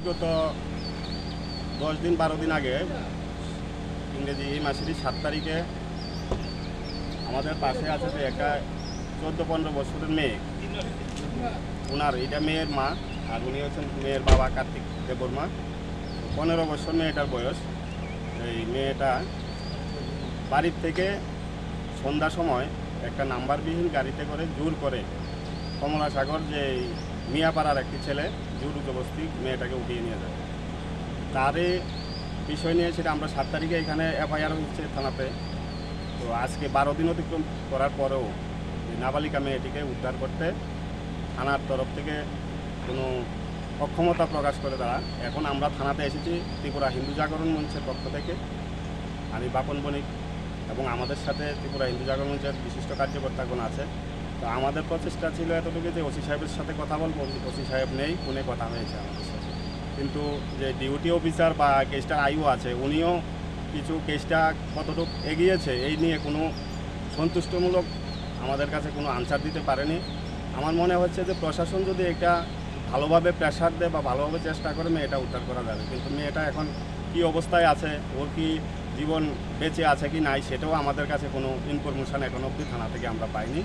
বিগত 10-12 দিন আগে ইংরেজি এই মাসেরই 7 তারিখে আমাদের পাশে আছে যে একটা 14-15 বছরের মেয়ে, ওনার এটা মেয়ের মা, আর উনি হচ্ছেন মেয়ের বাবা কার্তিক দেববর্মা। 15 বছর মেয়েটার বয়স। এই মেয়েটা বাড়ির থেকে সন্ধ্যার সময় একটা নাম্বারবিহীন গাড়িতে করে জোর করে কমলাসাগর যে মিয়াপাড়ার একটি ছেলে জোর জবরদস্তি মেয়েটাকে উঠিয়ে নিয়ে যায়। তারই বিষয় নিয়ে সেটা আমরা 7 তারিখে এখানে এফআইআর হচ্ছে থানাতে। তো আজকে 12 দিন অতিক্রম করার পরেও নাবালিকা মেয়েটিকে উদ্ধার করতে থানার তরফ থেকে কোনো অক্ষমতা প্রকাশ করে তারা। এখন আমরা থানাতে এসেছি ত্রিপুরা হিন্দু জাগরণ মঞ্চের পক্ষ থেকে। আমি বাপন বণিক এবং আমাদের সাথে ত্রিপুরা হিন্দু জাগরণ মঞ্চের বিশিষ্ট কার্যকর্তাগণ আছে। তো আমাদের প্রচেষ্টা ছিল এতটুকু যে ওসি সাহেবের সাথে কথা বলবো, ওসি সাহেব নেই, ফোনে কথা হয়েছে আমাদের সাথে। কিন্তু যে ডিউটি অফিসার বা কেসটার আইও আছে, উনিও কিছু কেসটা কতটুকু এগিয়েছে এই নিয়ে কোনো সন্তুষ্টমূলক আমাদের কাছে কোনো আনসার দিতে পারেনি। আমার মনে হচ্ছে যে প্রশাসন যদি এটা ভালোভাবে প্রেশার দেয় বা ভালোভাবে চেষ্টা করে মেয়েটা উদ্ধার করা যাবে। কিন্তু মেয়েটা এখন কি অবস্থায় আছে, ওর কি জীবন বেঁচে আছে কি নাই, সেটাও আমাদের কাছে কোনো ইনফরমেশান এখন অবধি থানা থেকে আমরা পাইনি।